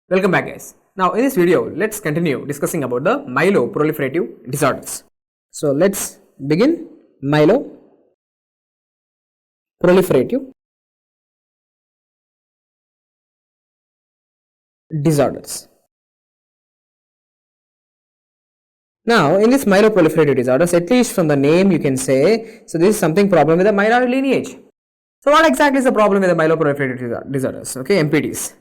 Welcome back, guys. Now in this video, let's continue discussing about the myeloproliferative disorders. So let's begin. Myeloproliferative disorders. Now in this myeloproliferative disorders, at least from the name you can say, so this is something problem with the myeloid lineage. So what exactly is the problem with the myeloproliferative disorders? Okay, MPDs.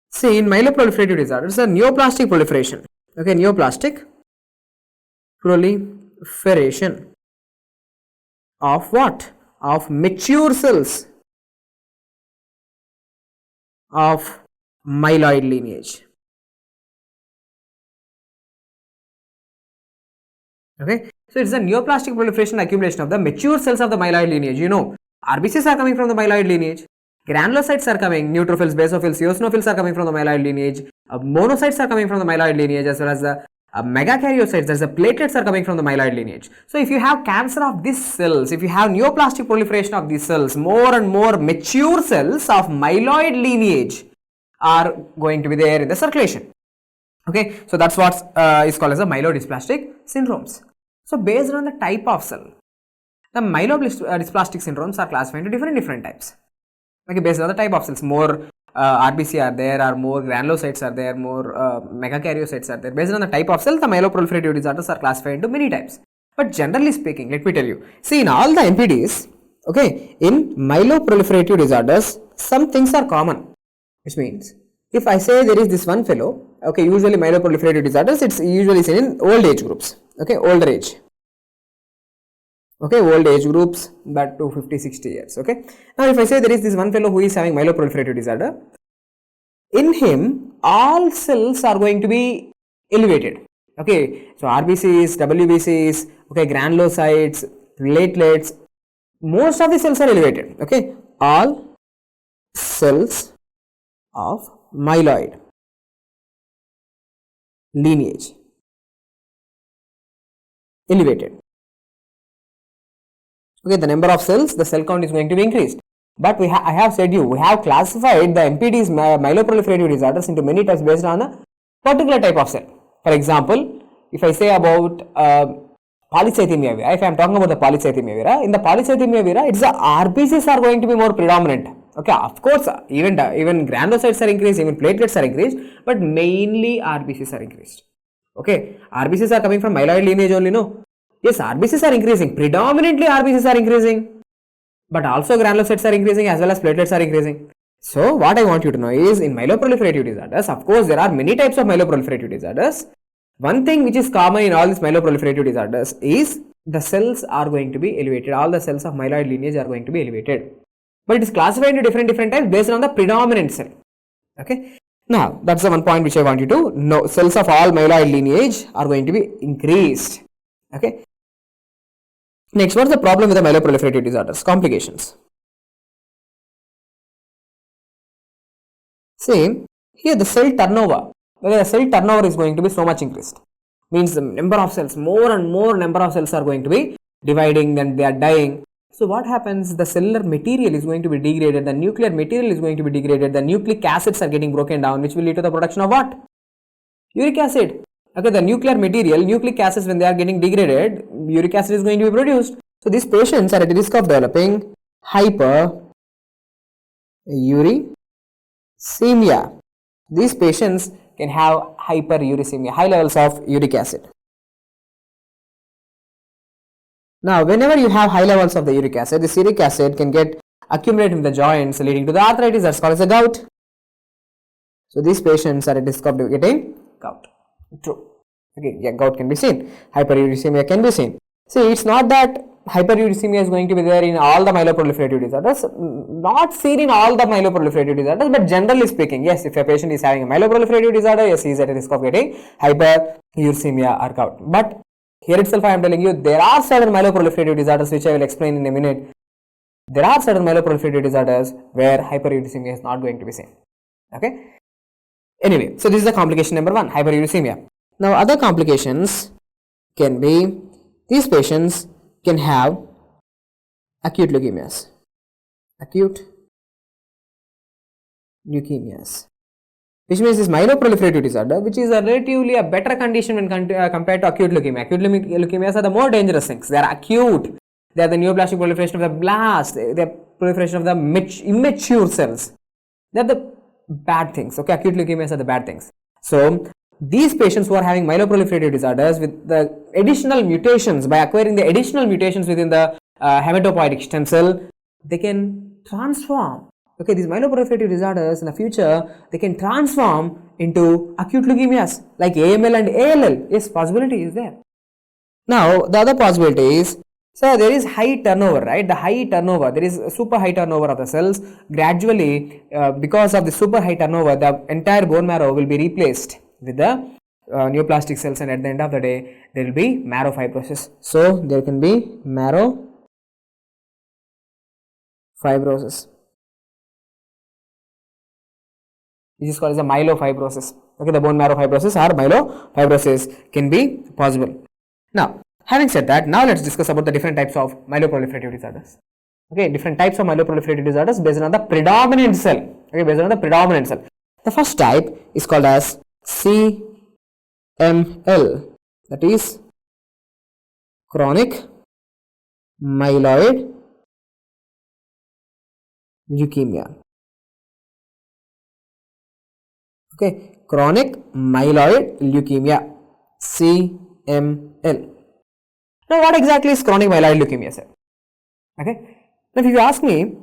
See, in myeloproliferative disorders, a neoplastic proliferation. Okay, neoplastic proliferation of what? Of mature cells of myeloid lineage. Okay, so it's a neoplastic proliferation accumulation of the mature cells of the myeloid lineage. You know, RBCs are coming from the myeloid lineage. Granulocytes are coming, neutrophils, basophils, eosinophils are coming from the myeloid lineage, monocytes are coming from the myeloid lineage, as well as the megakaryocytes, that's the platelets, are coming from the myeloid lineage. So if you have cancer of these cells, if you have neoplastic proliferation of these cells, more and more mature cells of myeloid lineage are going to be there in the circulation. Okay, so that's what is called as the myelodysplastic syndromes. So based on the type of cell, the myelodysplastic syndromes are classified into different types. Okay, based on the type of cells, more RBC are there, or more granulocytes are there, more megakaryocytes are there. Based on the type of cell, the myeloproliferative disorders are classified into many types. But generally speaking, let me tell you, see, in all the MPDs, okay, in myeloproliferative disorders, some things are common, which means if I say there is this one fellow, okay, usually myeloproliferative disorders, it's usually seen in old age groups, okay, older age. Okay, old age groups, that to 50-60 years. Okay, now if I say there is this one fellow who is having myeloproliferative disorder, in him all cells are going to be elevated. Okay, so RBCs, WBCs, okay, granulocytes, platelets, most of the cells are elevated. Okay, all cells of myeloid lineage elevated. Okay, the number of cells, the cell count is going to be increased. But I have said you, we have classified the MPDs, myeloproliferative disorders, into many types based on a particular type of cell. For example, if I say about Polycythemia vera, if I am talking about the Polycythemia vera, in the Polycythemia vera, it's the RBCs are going to be more predominant. Okay, of course, even granulocytes are increased, even platelets are increased, but mainly RBCs are increased. Okay, RBCs are coming from myeloid lineage only, no? Yes, RBCs are increasing, predominantly RBCs are increasing, but also granulocytes are increasing as well as platelets are increasing. So what I want you to know is, in myeloproliferative disorders, of course there are many types of myeloproliferative disorders. One thing which is common in all these myeloproliferative disorders is the cells are going to be elevated, all the cells of myeloid lineage are going to be elevated. But it is classified into different types based on the predominant cell. Okay. Now that's the one point which I want you to know. Cells of all myeloid lineage are going to be increased. Okay. Next, what is the problem with the myeloproliferative disorders? Complications. See, here the cell turnover. The cell turnover is going to be so much increased. Means the number of cells, more and more number of cells are going to be dividing, then they are dying. So what happens? The cellular material is going to be degraded, the nuclear material is going to be degraded, the nucleic acids are getting broken down, which will lead to the production of what? Uric acid. Okay, the nuclear material, nucleic acids, when they are getting degraded, uric acid is going to be produced. So these patients are at risk of developing hyperuricemia. These patients can have hyperuricemia, high levels of uric acid. Now, whenever you have high levels of the uric acid, this uric acid can get accumulated in the joints, leading to the arthritis, that's called as a gout. So these patients are at risk of getting gout. True. Okay, yeah, gout can be seen. Hyperuricemia can be seen. See, it's not that hyperuricemia is going to be there in all the myeloproliferative disorders. Not seen in all the myeloproliferative disorders, but generally speaking, yes, if a patient is having a myeloproliferative disorder, yes, he is at a risk of getting hyperuricemia or gout. But here itself I am telling you, there are certain myeloproliferative disorders which I will explain in a minute. There are certain myeloproliferative disorders where hyperuricemia is not going to be seen. Okay. Anyway, so this is the complication number 1, hyperuricemia. Now other complications can be, these patients can have acute leukemias. Acute leukemias. which means this myeloproliferative disorder, which is a relatively a better condition when compared to acute leukemia. Acute leukemias are the more dangerous things. They are acute. They are the neoplastic proliferation of the blast. They are proliferation of the immature cells. They are the bad things. Okay, acute leukemias are the bad things. So these patients who are having myeloproliferative disorders with the additional mutations, by acquiring the additional mutations within the hematopoietic stem cell, they can transform. Okay, these myeloproliferative disorders in the future, they can transform into acute leukemias like AML and ALL. Yes, possibility is there. Now, the other possibility is, so there is high turnover, right? The high turnover, there is super high turnover of the cells. Gradually, because of the super high turnover, the entire bone marrow will be replaced with the neoplastic cells, and at the end of the day, there will be marrow fibrosis. So, there can be marrow fibrosis, which is called as a myelofibrosis. Okay, the bone marrow fibrosis or myelofibrosis can be possible. Now, having said that, now let's discuss about the different types of myeloproliferative disorders. Okay, different types of myeloproliferative disorders based on the predominant cell. Okay, based on the predominant cell. The first type is called as CML, that is chronic myeloid leukemia. Okay, chronic myeloid leukemia, CML. Now, what exactly is chronic myeloid leukemia, sir? Okay, now if you ask me,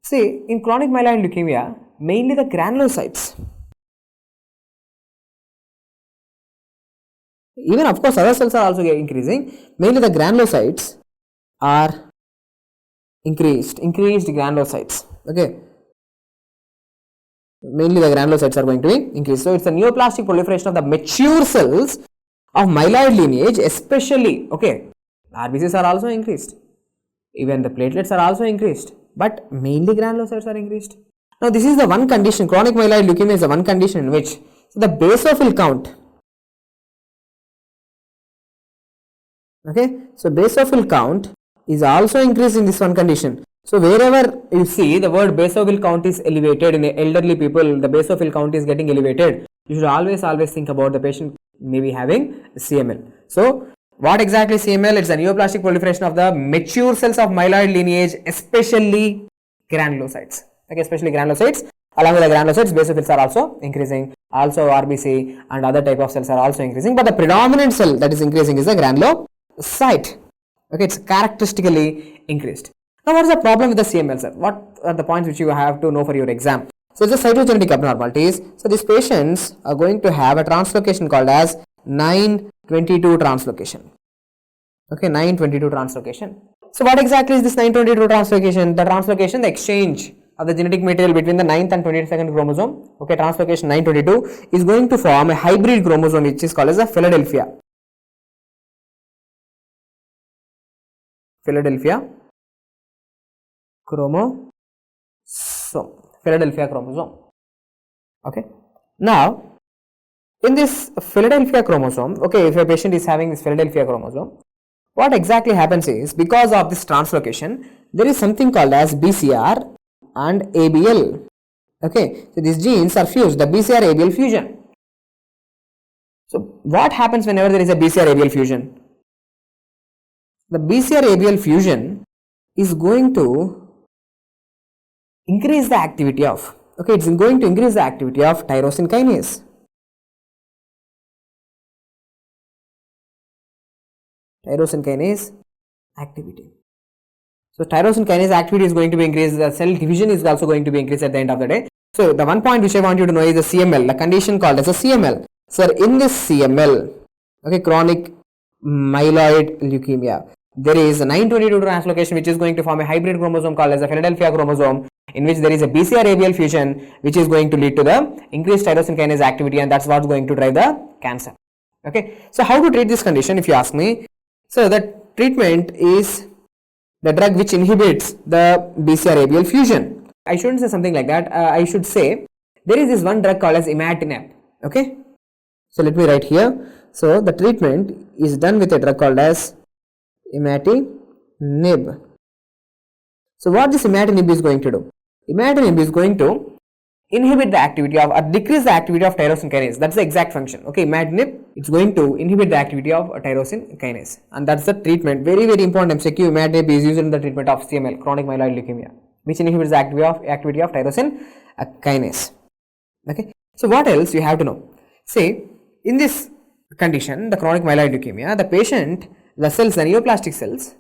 see, in chronic myeloid leukemia, mainly the granulocytes, even of course other cells are also increasing, mainly the granulocytes are increased granulocytes. Okay, mainly the granulocytes are going to be increased. So, it's a neoplastic proliferation of the mature cells of myeloid lineage, especially, okay, RBCs are also increased, even the platelets are also increased, but mainly granulocytes are increased. Now, this is the one condition, chronic myeloid leukemia is the one condition in which the basophil count, okay, so basophil count is also increased in this one condition. So, wherever you see the word basophil count is elevated in elderly people, the basophil count is getting elevated, you should always think about the patient maybe having CML. So, what exactly CML? It's a neoplastic proliferation of the mature cells of myeloid lineage, especially granulocytes. Okay, especially granulocytes. Along with the granulocytes, basophils are also increasing. Also, RBC and other type of cells are also increasing. But the predominant cell that is increasing is the granulocyte. Okay, it's characteristically increased. Now, what is the problem with the CML cell? What are the points which you have to know for your exam? So, it's the cytogenetic abnormalities. So, these patients are going to have a translocation called as 922 translocation. Okay, 922 translocation. So, what exactly is this 922 translocation? The translocation, the exchange of the genetic material between the 9th and 22nd chromosome. Okay, translocation 922 is going to form a hybrid chromosome which is called as a Philadelphia chromosome. Philadelphia chromosome. Okay. Now, in this Philadelphia chromosome, okay, if a patient is having this Philadelphia chromosome, what exactly happens is, because of this translocation, there is something called as BCR and ABL. Okay, so these genes are fused, the BCR-ABL fusion. So, what happens whenever there is a BCR-ABL fusion? The BCR-ABL fusion is going to increase the activity of, okay, it's going to increase the activity of tyrosine kinase. Tyrosine kinase activity. So, tyrosine kinase activity is going to be increased, the cell division is also going to be increased at the end of the day. So, the one point which I want you to know is the CML, the condition called as a CML. So, in this CML, okay, chronic myeloid leukemia, there is a 922 translocation which is going to form a hybrid chromosome called as a Philadelphia chromosome, in which there is a BCR-ABL fusion which is going to lead to the increased tyrosine kinase activity, and that's what's going to drive the cancer. Okay, so how to treat this condition if you ask me? So, the treatment is the drug which inhibits the BCR-ABL fusion. I shouldn't say something like that, I should say there is this one drug called as imatinib. Okay, so let me write here. So, the treatment is done with a drug called as imatinib. So, what this imatinib is going to do? Imatinib is going to inhibit the activity of or decrease the activity of tyrosine kinase. That's the exact function. Okay, imatinib, it's going to inhibit the activity of tyrosine kinase, and that's the treatment. Very, very important MCQ. Imatinib is used in the treatment of CML, chronic myeloid leukemia, which inhibits the activity of tyrosine kinase. Okay, so what else you have to know? Say, in this condition, the chronic myeloid leukemia, the patient, the cells, the neoplastic cells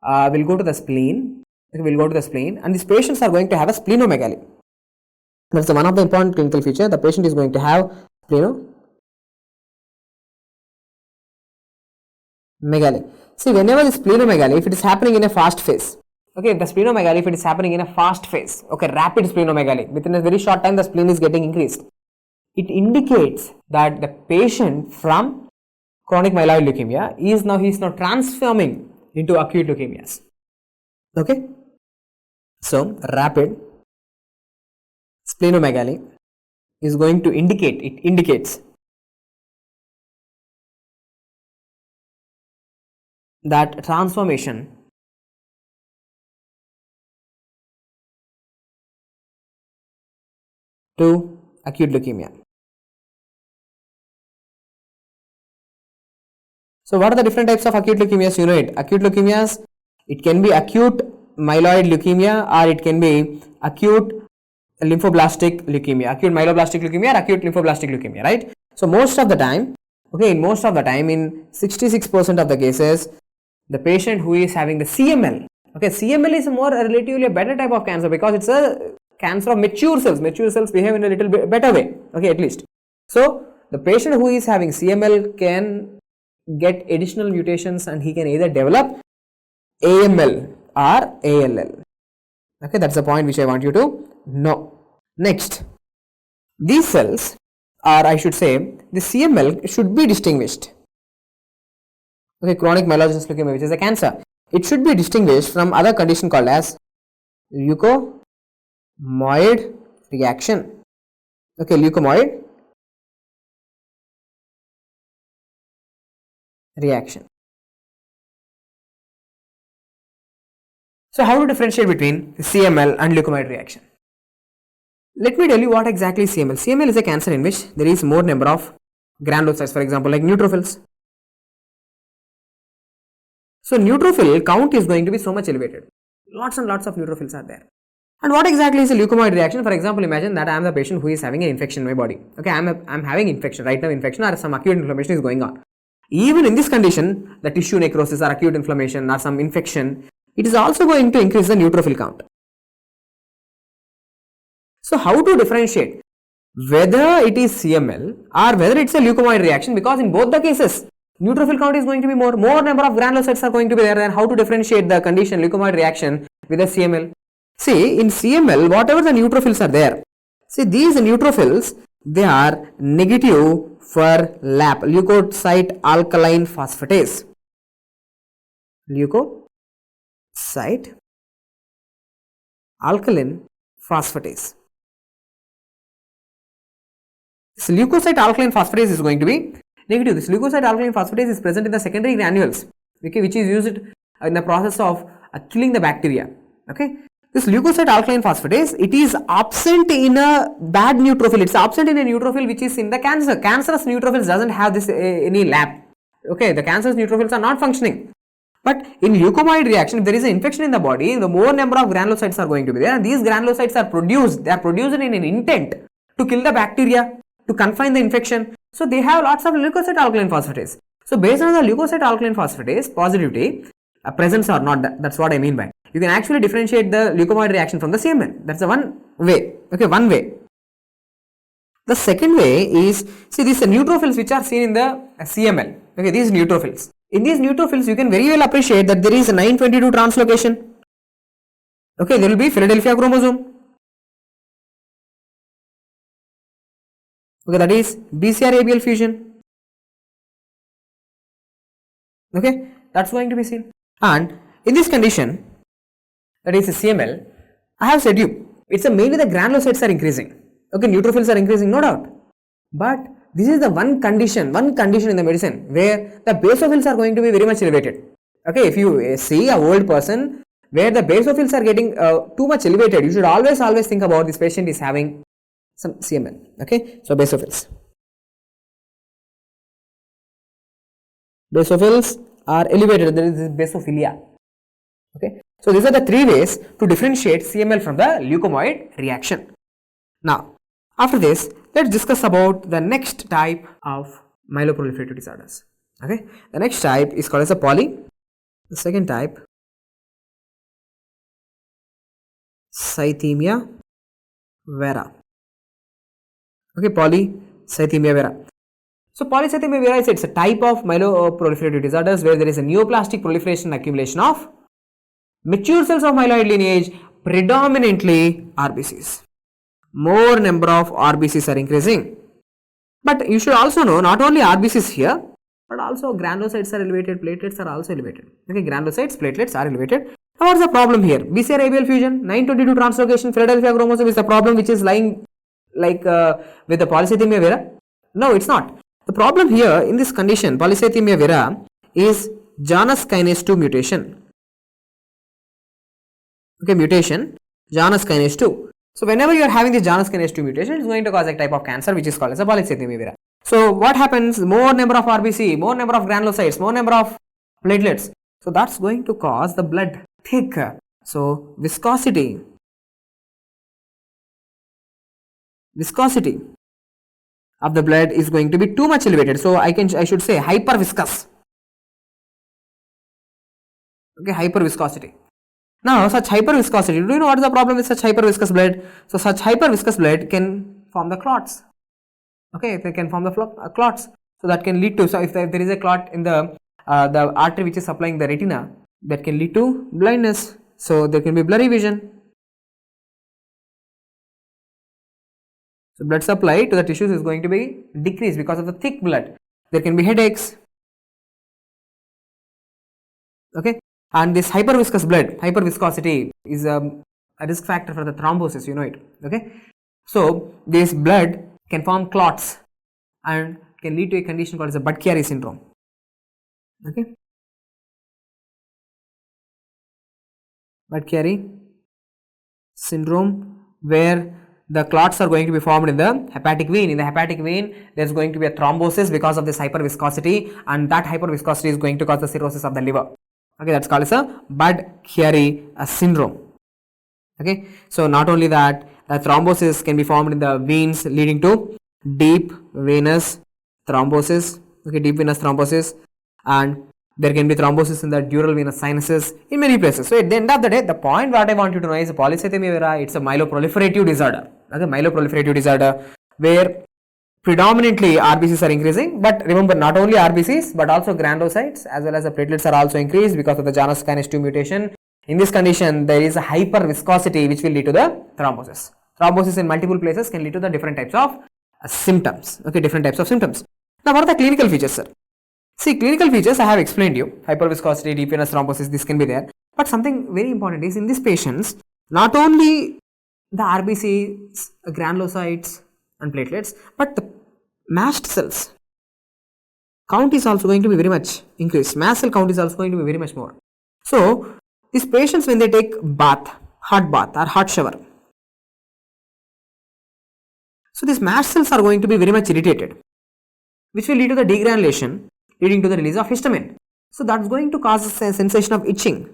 will go to the spleen. Will go to the spleen, and these patients are going to have a splenomegaly. That's one of the important clinical feature. The patient is going to have splenomegaly. See, whenever the splenomegaly, if it is happening in a fast phase, okay, the splenomegaly, if it is happening in a fast phase, okay, rapid splenomegaly, within a very short time the spleen is getting increased, it indicates that the patient from chronic myeloid leukemia is now transforming into acute leukemias. Okay, so rapid splenomegaly is going to indicates that transformation to acute leukemia. So what are the different types of acute leukemias? You know it. Acute leukemias, it can be acute myeloid leukemia, or it can be acute lymphoblastic leukemia, acute myeloblastic leukemia, or acute lymphoblastic leukemia, right? So most of the time, okay, in 66% of the cases, the patient who is having the CML, okay, CML is more relatively a better type of cancer because it's a cancer of mature cells. Mature cells behave in a little bit better way, okay, at least. So the patient who is having CML can get additional mutations, and he can either develop AML or ALL. Okay, that's the point which I want you to know. Next, these cells, or I should say the CML, should be distinguished. Okay, chronic myelogenous leukemia, which is a cancer, it should be distinguished from other condition called as leukemoid reaction. Okay, leukemoid reaction. So how to differentiate between CML and leukemoid reaction? Let me tell you what exactly is CML. CML is a cancer in which there is more number of granulocytes, for example, like neutrophils. So neutrophil count is going to be so much elevated. Lots and lots of neutrophils are there. And what exactly is a leukemoid reaction? For example, imagine that I am the patient who is having an infection in my body. Okay, I am having infection right now, infection or some acute inflammation is going on. Even in this condition, the tissue necrosis or acute inflammation or some infection, it is also going to increase the neutrophil count. So how to differentiate whether it is CML or whether it's a leukemoid reaction? Because in both the cases, neutrophil count is going to be more number of granulocytes are going to be there. Then how to differentiate the condition leukemoid reaction with a CML? See, in CML, whatever the neutrophils are there, see these neutrophils, they are negative for LAP, leukocyte alkaline phosphatase. Leukocyte alkaline phosphatase. This leukocyte alkaline phosphatase is going to be negative. This leukocyte alkaline phosphatase is present in the secondary granules, okay, which is used in the process of killing the bacteria. Okay, this leukocyte alkaline phosphatase, it is absent in a bad neutrophil. It's absent in a neutrophil which is in the cancer. Cancerous neutrophils doesn't have this any LAP. Okay, the cancerous neutrophils are not functioning. But in leukemoid reaction, if there is an infection in the body, the more number of granulocytes are going to be there, and these granulocytes are produced. They are produced in an intent to kill the bacteria, to confine the infection. So they have lots of leukocyte alkaline phosphatase. So based on the leukocyte alkaline phosphatase positivity, presence or not, that's what I mean by. You can actually differentiate the leukemoid reaction from the CML. That's the one way. Okay, one way. The second way is, see these neutrophils which are seen in the CML. Okay, these neutrophils. In these neutrophils, you can very well appreciate that there is a 922 translocation. Okay, there will be Philadelphia chromosome. Okay, that is BCR-ABL fusion. Okay, that's going to be seen. And in this condition, that is a CML, I have said you, it's mainly the granulocytes are increasing. Okay, neutrophils are increasing, no doubt. But this is the one condition in the medicine where the basophils are going to be very much elevated. Okay, if you see a old person where the basophils are getting too much elevated, you should always think about this patient is having some CML. Okay, so basophils. Basophils are elevated. There is basophilia. Okay, so these are the three ways to differentiate CML from the leukemoid reaction. Now, after this, let's discuss about the next type of myeloproliferative disorders. Okay, the next type is called as a poly. The second type, Polycythemia vera. Okay, Polycythemia vera. So Polycythemia vera is it's a type of myeloproliferative disorders where there is a neoplastic proliferation and accumulation of mature cells of myeloid lineage, predominantly RBCs. More number of RBCs are increasing. But you should also know not only RBCs here, but also granulocytes are elevated, platelets are also elevated. Okay, granulocytes, platelets are elevated. Now what is the problem here? BCR-ABL fusion, 922 translocation, Philadelphia chromosome is the problem which is lying like with the Polycythemia vera? No, it's not. The problem here in this condition, Polycythemia vera, is Janus kinase 2 mutation. Okay, mutation, Janus kinase 2. So whenever you are having this Janus kinase 2 mutation, it is going to cause a type of cancer which is called as a Polycythemia vera. So what happens? More number of RBC, more number of granulocytes, more number of platelets. So that's going to cause the blood thick. So viscosity of the blood is going to be too much elevated. So I should say hyper viscous. Okay, hyper viscosity. Now such hyper viscosity, do you know what is the problem with such hyper viscous blood? So such hyper viscous blood can form the clots. Okay, they can form the clots. So that can lead to, so if there is a clot in the artery which is supplying the retina, that can lead to blindness. So there can be blurry vision. So blood supply to the tissues is going to be decreased because of the thick blood. There can be headaches. Okay, and this hyperviscous blood, hyperviscosity is a risk factor for the thrombosis, you know it. Okay, so this blood can form clots and can lead to a condition called as a Budd-Chiari syndrome. Okay, Budd-Chiari syndrome, where the clots are going to be formed in the hepatic vein. In the hepatic vein, there is going to be a thrombosis because of this hyperviscosity, and that hyperviscosity is going to cause the cirrhosis of the liver. Okay, that's called as a Budd-Chiari syndrome. Okay, so not only that, the thrombosis can be formed in the veins leading to deep venous thrombosis. Okay, deep venous thrombosis, and there can be thrombosis in the dural venous sinuses in many places. So at the end of the day, the point what I want you to know is Polycythemia vera, it's a myeloproliferative disorder. Okay, myeloproliferative disorder where predominantly RBCs are increasing, but remember not only RBCs but also granulocytes as well as the platelets are also increased because of the Janus kinase 2 mutation. In this condition, there is a hyper viscosity which will lead to the thrombosis. Thrombosis in multiple places can lead to the different types of symptoms. Okay, different types of symptoms. Now what are the clinical features, sir? See, clinical features I have explained you, hyperviscosity, deep venous thrombosis, this can be there. But something very important is in these patients, not only the RBCs, granulocytes and platelets, but the mast cells count is also going to be very much increased. Mast cell count is also going to be very much more. So these patients, when they take hot bath or hot shower, so these mast cells are going to be very much irritated, which will lead to the degranulation, leading to the release of histamine. So that's going to cause a sensation of itching.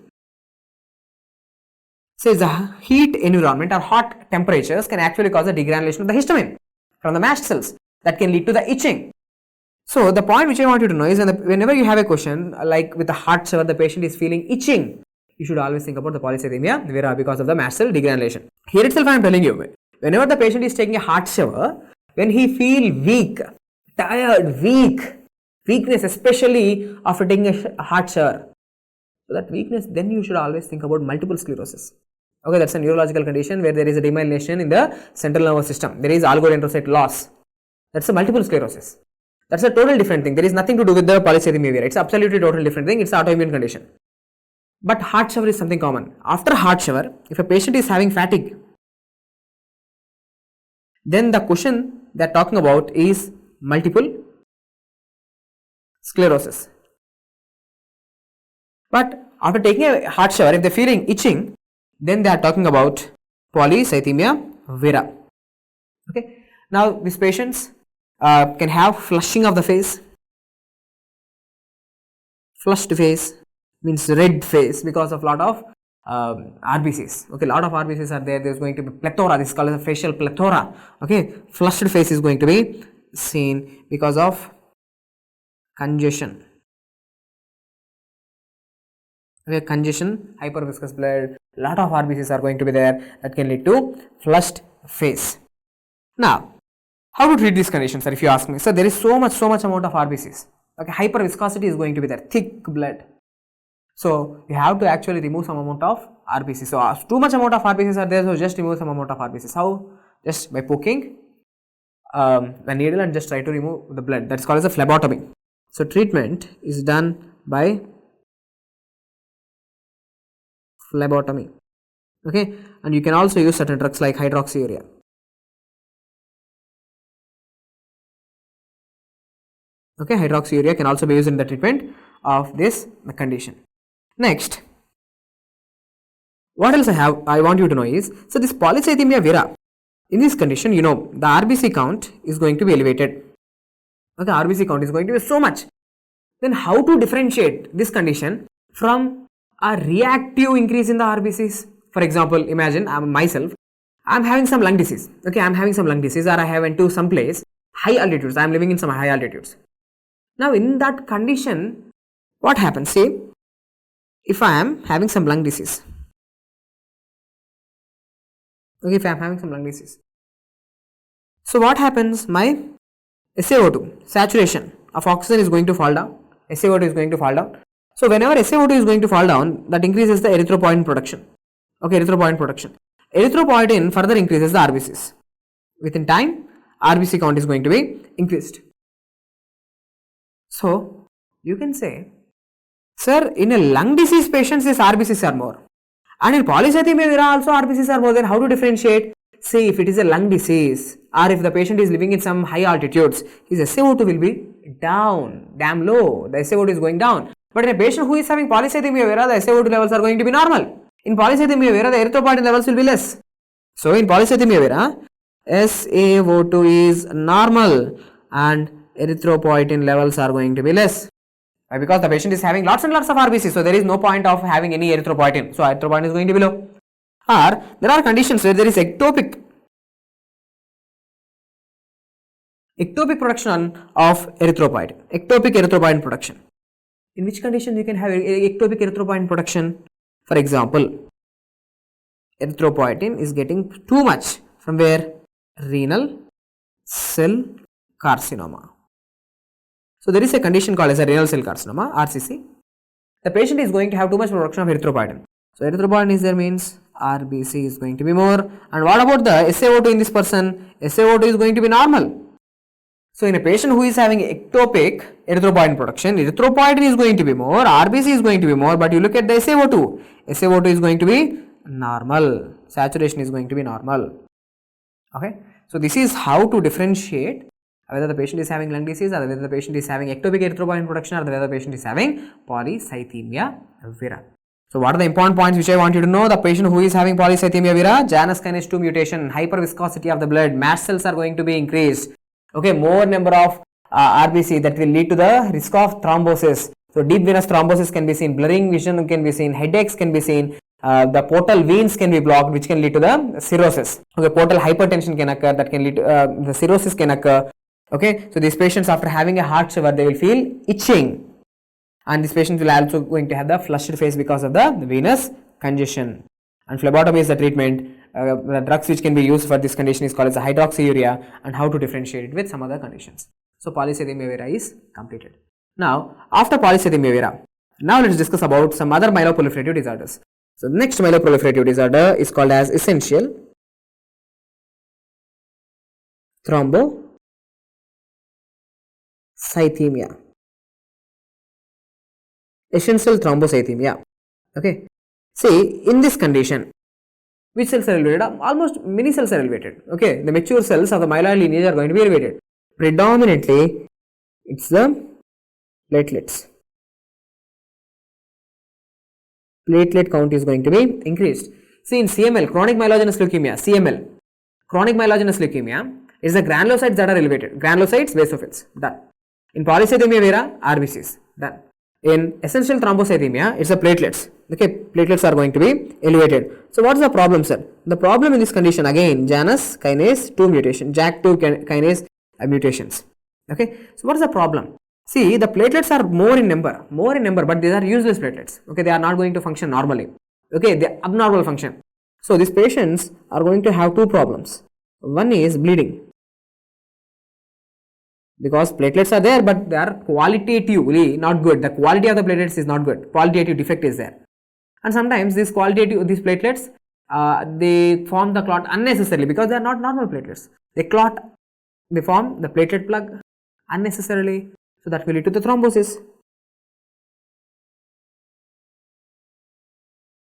So the heat environment or hot temperatures can actually cause a degranulation of the histamine from the mast cells. That can lead to the itching. So the point which I want you to know is whenever you have a question like with the hot shower, the patient is feeling itching, you should always think about the Polycythemia vera because of the mast cell degranulation. Here itself I am telling you, whenever the patient is taking a hot shower, when he feel weak, tired, weakness, especially after taking a hot shower, so that weakness, then you should always think about multiple sclerosis. Okay, that's a neurological condition where there is a demyelination in the central nervous system. There is oligodendrocyte loss. That's a multiple sclerosis. That's a total different thing. There is nothing to do with the Polycythemia vera. It's absolutely total different thing. It's an autoimmune condition. But hot shower is something common. After hot shower, if a patient is having fatigue, then the question they are talking about is multiple sclerosis. But after taking a hot shower, if they are feeling itching, then they are talking about Polycythemia vera. Okay. Now these patients can have flushing of the face. Flushed face means red face because of lot of RBCs. Okay, lot of RBCs are there. There is going to be plethora. This is called as a facial plethora. Okay, flushed face is going to be seen because of congestion. Okay, congestion, hyperviscous blood. Lot of RBCs are going to be there. That can lead to flushed face. Now, how to treat these conditions, sir? If you ask me, so there is so much amount of RBCs. Okay, hyperviscosity is going to be there. Thick blood. So you have to actually remove some amount of RBCs. So too much amount of RBCs are there, so just remove some amount of RBCs. How? Just by poking the needle and just try to remove the blood. That's called as a phlebotomy. So treatment is done by phlebotomy. Okay, and you can also use certain drugs like hydroxyurea. Okay, hydroxyurea can also be used in the treatment of this condition. Next, what else I want you to know is, so this polycythemia vera, in this condition, you know, the RBC count is going to be elevated. Okay, RBC count is going to be so much. Then how to differentiate this condition from a reactive increase in the RBCs? For example, imagine I am having some lung disease. Okay, I am having some lung disease, or I have went to some place, high altitudes, I am living in some high altitudes. Now in that condition, what happens? See, if I am having some lung disease, okay, if I am having some lung disease, so what happens? My SaO2, saturation of oxygen is going to fall down, SaO2 is going to fall down. So whenever SaO2 is going to fall down, that increases the erythropoietin production. Okay, erythropoietin production. Erythropoietin further increases the RBCs. Within time, RBC count is going to be increased. So you can say, sir, in a lung disease patients, these RBCs are more, and in polycythemia vera also RBCs are more. Then how to differentiate? See, if it is a lung disease, or if the patient is living in some high altitudes, his SaO2 will be down, damn low. The SaO2 is going down. But in a patient who is having polycythemia vera, the SaO2 levels are going to be normal. In polycythemia vera, the erythropoietin levels will be less. So in polycythemia vera, SaO2 is normal and erythropoietin levels are going to be less. Why? Because the patient is having lots and lots of RBC, so there is no point of having any erythropoietin. So erythropoietin is going to be low. Or there are conditions where there is ectopic production of erythropoietin. Ectopic erythropoietin production. In which condition you can have ectopic erythropoietin production? For example, erythropoietin is getting too much from where? Renal cell carcinoma. So there is a condition called as a renal cell carcinoma, RCC. The patient is going to have too much production of erythropoietin. So erythropoietin is there means RBC is going to be more. And what about the SaO2 in this person? SaO2 is going to be normal. So in a patient who is having ectopic erythropoietin production, erythropoietin is going to be more, RBC is going to be more, but you look at the SaO2. SaO2 is going to be normal. Saturation is going to be normal. Okay. So this is how to differentiate whether the patient is having lung disease, or whether the patient is having ectopic erythropoietin production, or whether the patient is having polycythemia vera. So what are the important points which I want you to know? The patient who is having polycythemia vera, Janus kinase 2 mutation, hyperviscosity of the blood, mast cells are going to be increased. Okay, more number of RBC that will lead to the risk of thrombosis. So deep venous thrombosis can be seen, blurring vision can be seen, headaches can be seen, the portal veins can be blocked, which can lead to the cirrhosis. Okay, portal hypertension can occur, that can lead to the cirrhosis can occur. Okay, so these patients after having a hot shower, they will feel itching, and these patients will also going to have the flushed face because of the venous congestion. And phlebotomy is the treatment. The drugs which can be used for this condition is called as hydroxyurea, and how to differentiate it with some other conditions. So polycythemia vera is completed. Now after polycythemia vera, now let us discuss about some other myeloproliferative disorders. So the next myeloproliferative disorder is called as essential thrombocythemia. Essential thrombocythemia. Okay. See, in this condition, which cells are elevated? Almost many cells are elevated. Okay, the mature cells of the myeloid lineage are going to be elevated. Predominantly, it's the platelets. Platelet count is going to be increased. See, in CML, chronic myelogenous leukemia, CML, chronic myelogenous leukemia, It's the granulocytes that are elevated. Granulocytes, basophils, done. In Polycythemia vera, RBCs, done. In essential thrombocythemia, it's the platelets. Okay, platelets are going to be elevated. So what is the problem, sir? The problem in this condition again, Janus kinase 2 mutation, JAK2 kinase mutations. Okay, so what is the problem? See, the platelets are more in number, but these are useless platelets. Okay, they are not going to function normally. Okay, they abnormal function. So these patients are going to have two problems. One is bleeding, because platelets are there, but they are qualitatively not good. The quality of the platelets is not good. Qualitative defect is there, and sometimes these platelets they form the clot unnecessarily because they are not normal platelets. They clot, they form the platelet plug unnecessarily, so that will lead to the thrombosis.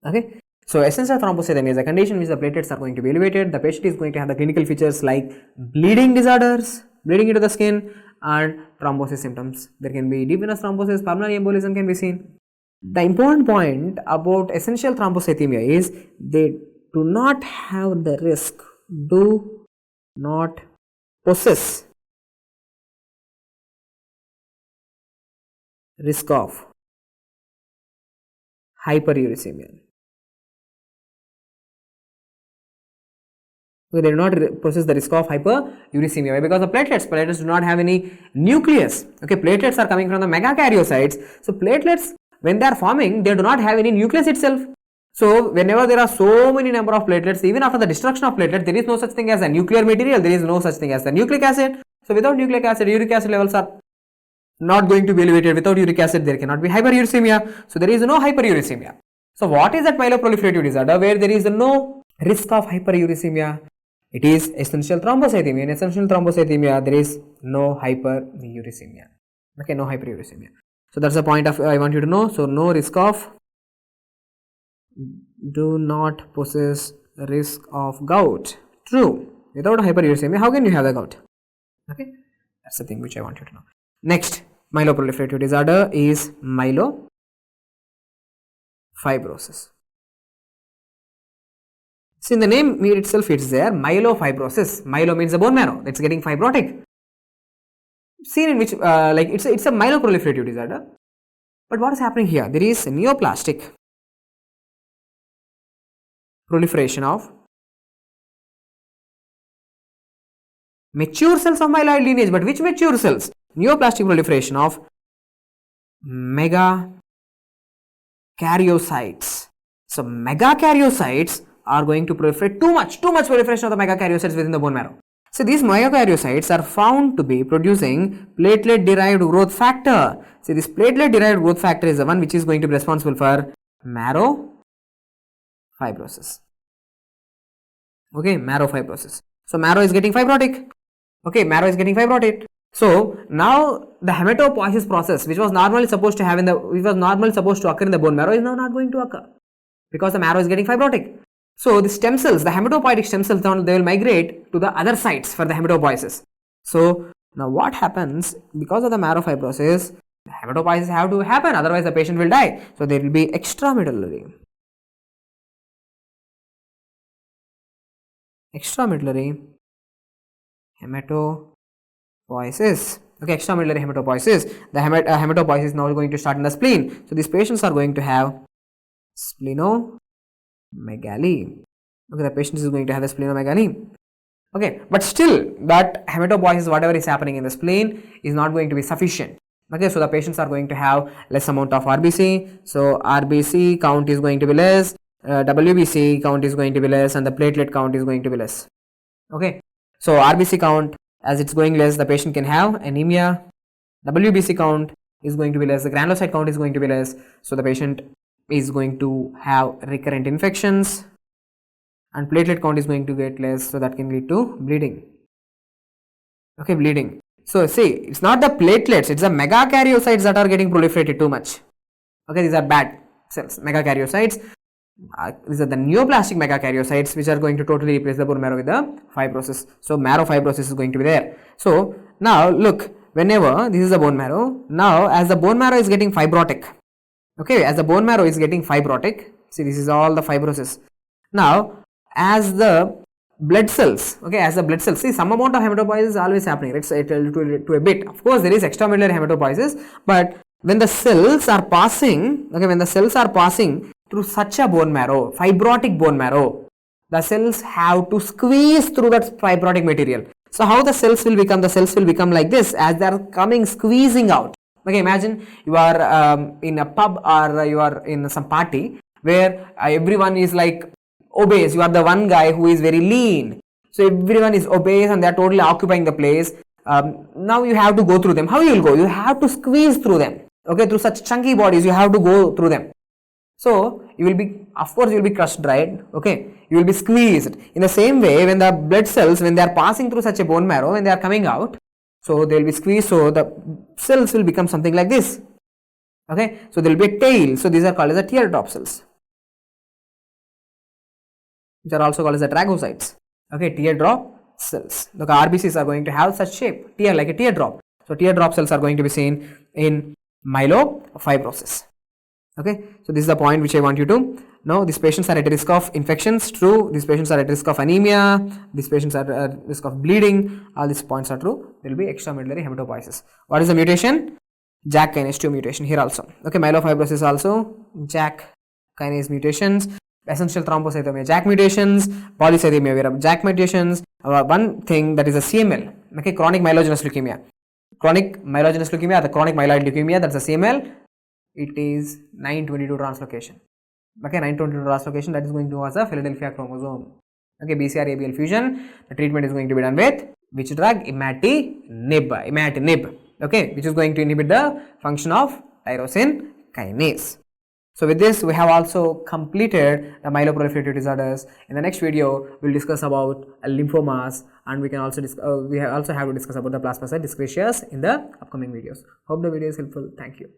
Okay, so essential thrombocythemia is a condition in which the platelets are going to be elevated. The patient is going to have the clinical features like bleeding disorders, bleeding into the skin, and thrombosis symptoms. There can be deep venous thrombosis, pulmonary embolism can be seen. The important point about essential thrombocythemia is they do not have the risk, do not possess risk of hyperuricemia. So they do not possess the risk of hyperuricemia because the platelets do not have any nucleus. Okay, platelets are coming from the megakaryocytes. So platelets, when they are forming, they do not have any nucleus itself. So whenever there are so many number of platelets, even after the destruction of platelets, there is no such thing as a nuclear material. There is no such thing as the nucleic acid. So without nucleic acid, uric acid levels are not going to be elevated. Without uric acid, there cannot be hyperuricemia. So there is no hyperuricemia. So what is that myeloproliferative disorder where there is no risk of hyperuricemia? It is essential thrombocythemia. In essential thrombocythemia, there is no hyperuricemia. Okay, no hyperuricemia. So that's the point of I want you to know. So no risk of, do not possess risk of gout. True. Without hyperuricemia, how can you have the gout? Okay, that's the thing which I want you to know. Next, myeloproliferative disorder is myelofibrosis. See, in the name itself, it's there, myelofibrosis. Myelo means the bone marrow, it's getting fibrotic. Seen in which, like it's a myeloproliferative disorder. But what is happening here? There is neoplastic proliferation of mature cells of myeloid lineage. But which mature cells? Neoplastic proliferation of megakaryocytes. So megakaryocytes are going to proliferate too much proliferation of the megakaryocytes within the bone marrow. So these megakaryocytes are found to be producing platelet derived growth factor. See, this platelet derived growth factor is the one which is going to be responsible for marrow fibrosis. Okay, marrow fibrosis. So marrow is getting fibrotic. Okay, marrow is getting fibrotic. So now the hematopoiesis process, which was normally supposed to occur in the bone marrow, is now not going to occur because the marrow is getting fibrotic. So the stem cells, the hematopoietic stem cells, they will migrate to the other sites for the hematopoiesis. So now what happens because of the marrow fibrosis? The hematopoiesis have to happen, otherwise the patient will die. So there will be extramedullary hematopoiesis. Okay, extramedullary hematopoiesis. The hematopoiesis is now going to start in the spleen. So these patients are going to have splenomegaly. Okay, the patient is going to have the splenomegaly. Okay, but still that hematopoiesis, whatever is happening in the spleen, is not going to be sufficient. Okay, so the patients are going to have less amount of RBC. So RBC count is going to be less, WBC count is going to be less, and the platelet count is going to be less. Okay, so RBC count, as it's going less, the patient can have anemia. WBC count is going to be less, the granulocyte count is going to be less, so the patient is going to have recurrent infections, and platelet count is going to get less, so that can lead to bleeding. Okay, bleeding. So see, it's not the platelets, it's the megakaryocytes that are getting proliferated too much. Okay, these are bad cells, megakaryocytes. These are the neoplastic megakaryocytes which are going to totally replace the bone marrow with the fibrosis. So marrow fibrosis is going to be there. So now look, whenever this is the bone marrow, now as the bone marrow is getting fibrotic, okay, as the bone marrow is getting fibrotic, see, this is all the fibrosis. Now as the blood cells, okay, as the blood cells, see some amount of hematopoiesis is always happening, right, so to a bit. Of course, there is extramedullary hematopoiesis, but when the cells are passing, okay, when the cells are passing through such a bone marrow, fibrotic bone marrow, the cells have to squeeze through that fibrotic material. So how the cells will become? The cells will become like this as they are coming, squeezing out. Okay, imagine you are in a pub or you are in some party where everyone is like obese. You are the one guy who is very lean. So everyone is obese and they are totally occupying the place. Now you have to go through them. How you will go? You have to squeeze through them. Okay, through such chunky bodies, you have to go through them. So you will be, of course, you will be crushed, right? Okay, you will be squeezed. In the same way, when the blood cells, when they are passing through such a bone marrow, when they are coming out, so they will be squeezed. So the cells will become something like this. Okay, so there will be a tail. So these are called as the teardrop cells, which are also called as the tragocytes. Okay, teardrop cells. The RBCs are going to have such shape, tear like a teardrop. So teardrop cells are going to be seen in myelofibrosis. Okay, so this is the point which I want you to know. These patients are at risk of infections, true. These patients are at risk of anemia. These patients are at risk of bleeding. All these points are true. There will be extramedullary hematopoiesis. What is the mutation? JAK kinase 2 mutation here also. Okay, myelofibrosis also JAK kinase mutations. Essential thrombocythemia JAK mutations. Polycythemia Vera JAK mutations. One thing that is a CML. Okay, chronic myelogenous leukemia. Chronic myelogenous leukemia, the chronic myeloid leukemia, that's a CML. It is 922 translocation. Okay, 922 translocation, that is going to cause a Philadelphia chromosome. Okay, BCR-ABL fusion. The treatment is going to be done with which drug? Imatinib. Okay, which is going to inhibit the function of tyrosine kinase. So with this, we have also completed the myeloproliferative disorders. In the next video, we will discuss about lymphomas, and we can also we also have to discuss about the plasmacytoid dyscrasias in the upcoming videos. Hope the video is helpful. Thank you.